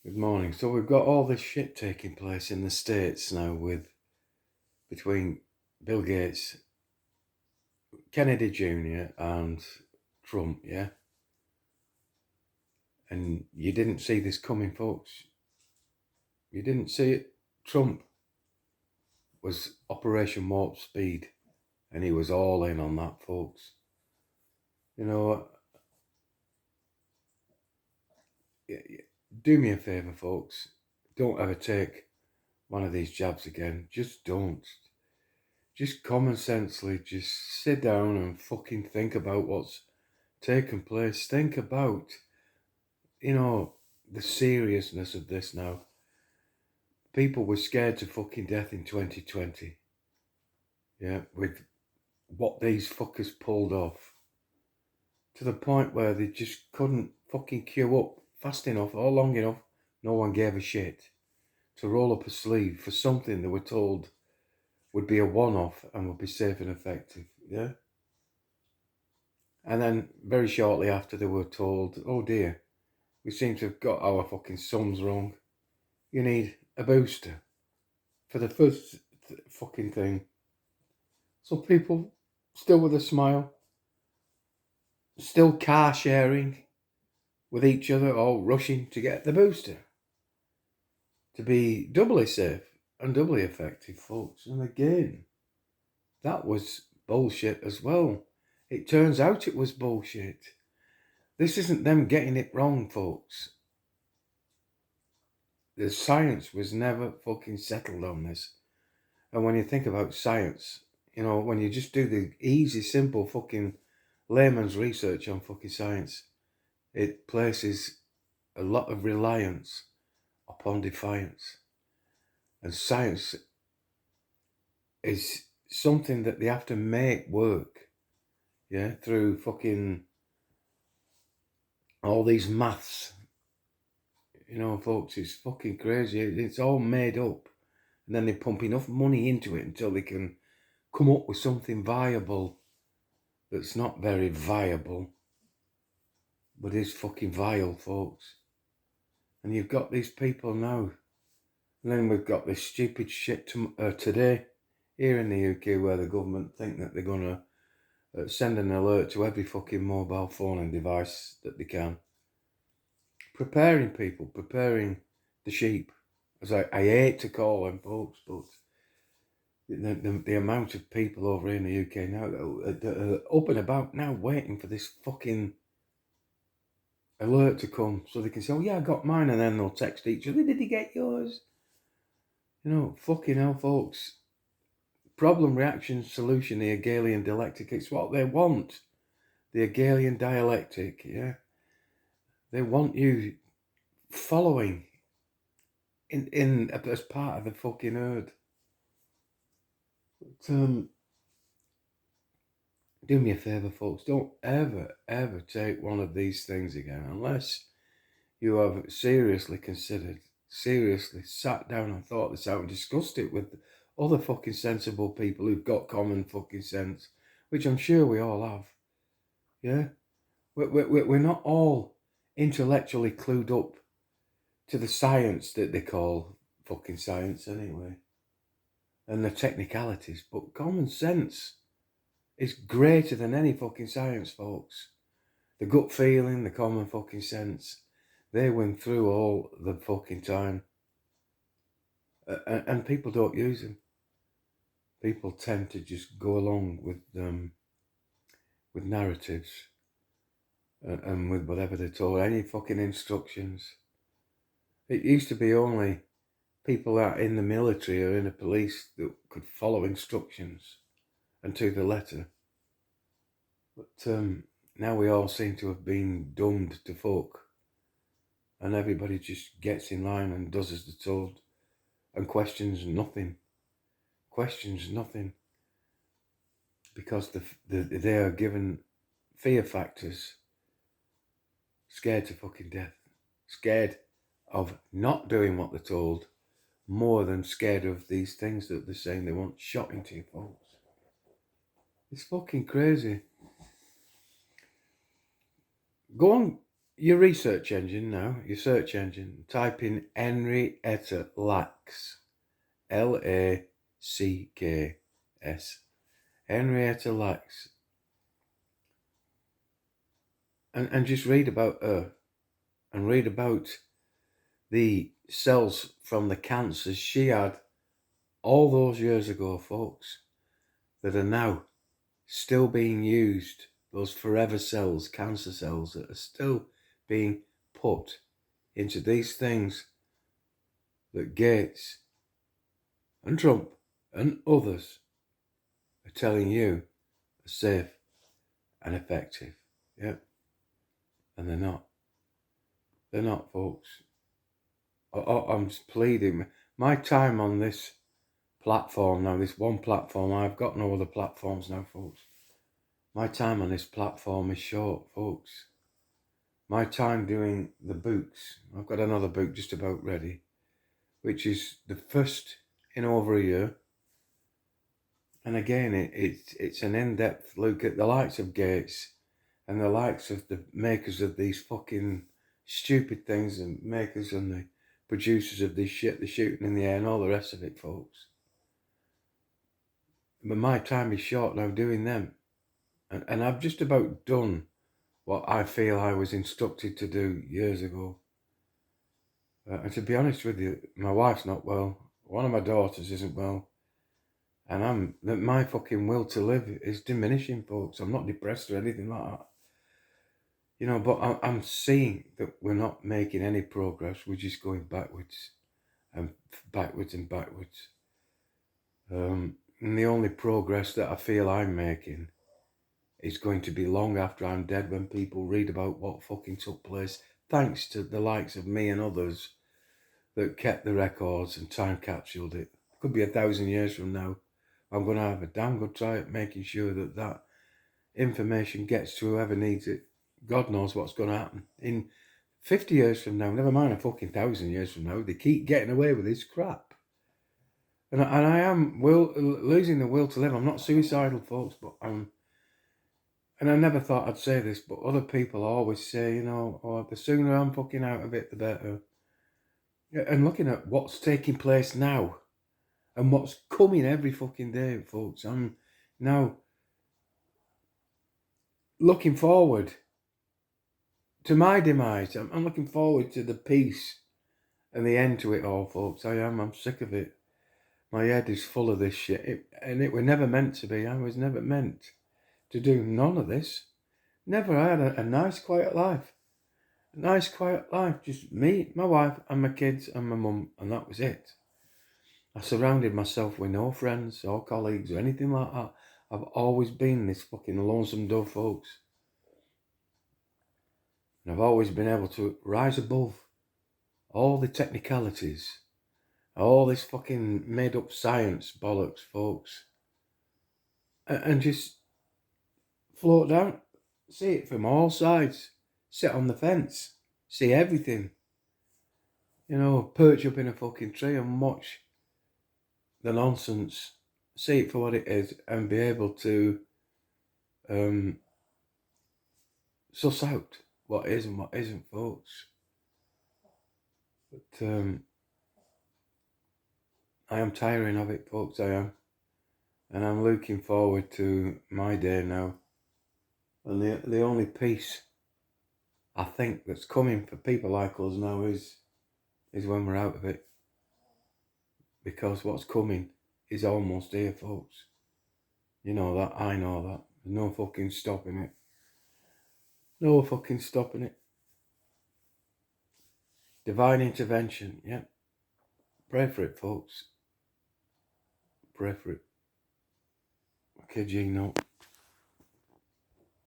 Good morning. So we've got all this shit taking place in the States now between Bill Gates, Kennedy Jr. and Trump, yeah? And you didn't see this coming, folks. You didn't see it. Trump was Operation Warp Speed, and he was all in on that, folks. You know, do me a favour, folks. Don't ever take one of these jabs again. Just don't. Just common sensely, just sit down and fucking think about what's taking place. Think about, the seriousness of this now. People were scared to fucking death in 2020. Yeah, with what these fuckers pulled off. To the point where they just couldn't fucking queue up fast enough or long enough. No one gave a shit to roll up a sleeve for something they were told would be a one-off and would be safe and effective. Yeah. And then very shortly after they were told, oh dear, we seem to have got our fucking sums wrong. You need a booster for the first fucking thing. So people still with a smile, still car sharing with each other, all rushing to get the booster to be doubly safe and doubly effective, folks. And again, that was bullshit as well. It turns out it was bullshit. This isn't them getting it wrong, folks. The science was never fucking settled on this. And when you think about science, when you just do the easy, simple fucking layman's research on fucking science, it places a lot of reliance upon defiance. And science is something that they have to make work, yeah, through fucking all these maths. Folks, it's fucking crazy. It's all made up. And then they pump enough money into it until they can come up with something viable that's not very viable, but is fucking vile, folks. And you've got these people now. And then we've got this stupid shit today here in the UK where the government think that they're going to send an alert to every fucking mobile phone and device that they can. Preparing people, preparing the sheep. As I hate to call them, folks, but the amount of people over in the UK now that are up and about now waiting for this fucking alert to come so they can say, oh yeah, I got mine, and then they'll text each other, did you get yours? Fucking hell, folks. Problem, reaction, solution, the Hegelian dialectic, it's what they want. The Hegelian dialectic, yeah? They want you following in as part of the fucking herd. But, do me a favour, folks, don't ever, ever take one of these things again unless you have seriously considered, seriously sat down and thought this out and discussed it with other fucking sensible people who've got common fucking sense, which I'm sure we all have. Yeah? We're not all intellectually clued up to the science that they call fucking science anyway, and the technicalities, but common sense is greater than any fucking science, folks. The gut feeling, the common fucking sense, they win through all the fucking time. And people don't use them. People tend to just go along with narratives and with whatever they're told, any fucking instructions. It used to be only people that in the military or in the police that could follow instructions and to the letter. But now we all seem to have been doomed to fuck, and everybody just gets in line and does as they're told and questions nothing. Questions nothing. Because they are given fear factors, scared to fucking death, scared of not doing what they're told, more than scared of these things that they're saying they want shot into you, folks. It's fucking crazy. Go on your research engine now, your search engine, type in Henrietta Lacks, Lacks, Henrietta Lacks, and just read about her, and read about the cells from the cancers she had all those years ago, folks, that are now still being used, those forever cells, cancer cells, that are still being put into these things that Gates and Trump and others are telling you are safe and effective. Yeah. And they're not. They're not, folks. I'm just pleading. My time on this platform now, this one platform, I've got no other platforms now, folks. My time on this platform is short, folks. My time doing the books, I've got another book just about ready, which is the first in over a year. And again, it's an in-depth look at the likes of Gates and the likes of the makers of these fucking stupid things, and makers and the producers of this shit, the shooting in the air and all the rest of it, folks. But my time is short now doing them. And I've just about done what I feel I was instructed to do years ago. And to be honest with you, my wife's not well. One of my daughters isn't well. And my fucking will to live is diminishing, folks. I'm not depressed or anything like that. You know, but I'm seeing that we're not making any progress. We're just going backwards and backwards and backwards. And the only progress that I feel I'm making is going to be long after I'm dead, when people read about what fucking took place, thanks to the likes of me and others that kept the records and time capsuled it. Could be 1,000 years from now. I'm going to have a damn good try at making sure that that information gets to whoever needs it. God knows what's going to happen. In 50 years from now, never mind a fucking 1,000 years from now, they keep getting away with this crap. And I am losing the will to live. I'm not suicidal, folks, but I'm... And I never thought I'd say this, but other people always say, you know, oh, the sooner I'm fucking out of it, the better. And looking at what's taking place now and what's coming every fucking day, folks, I'm now looking forward to my demise. I'm looking forward to the peace and the end to it all, folks. I am. I'm sick of it. My head is full of this shit. And it was never meant to be. I was never meant to do none of this. Never. I had a nice, quiet life. A nice, quiet life. Just me, my wife, and my kids, and my mum, and that was it. I surrounded myself with no friends or colleagues or anything like that. I've always been this fucking lonesome dove, folks. And I've always been able to rise above all the technicalities, all this fucking made up science bollocks, folks, and just float down, see it from all sides, sit on the fence, see everything, you know, perch up in a fucking tree and watch the nonsense, see it for what it is, and be able to suss out what is and what isn't, folks. But I am tiring of it, folks, I am. And I'm looking forward to my day now. And the only peace I think that's coming for people like us now is when we're out of it. Because what's coming is almost here, folks. You know that, I know that. There's no fucking stopping it. No fucking stopping it. Divine intervention, yeah. Pray for it, folks. Pray for it. Okay, Gino.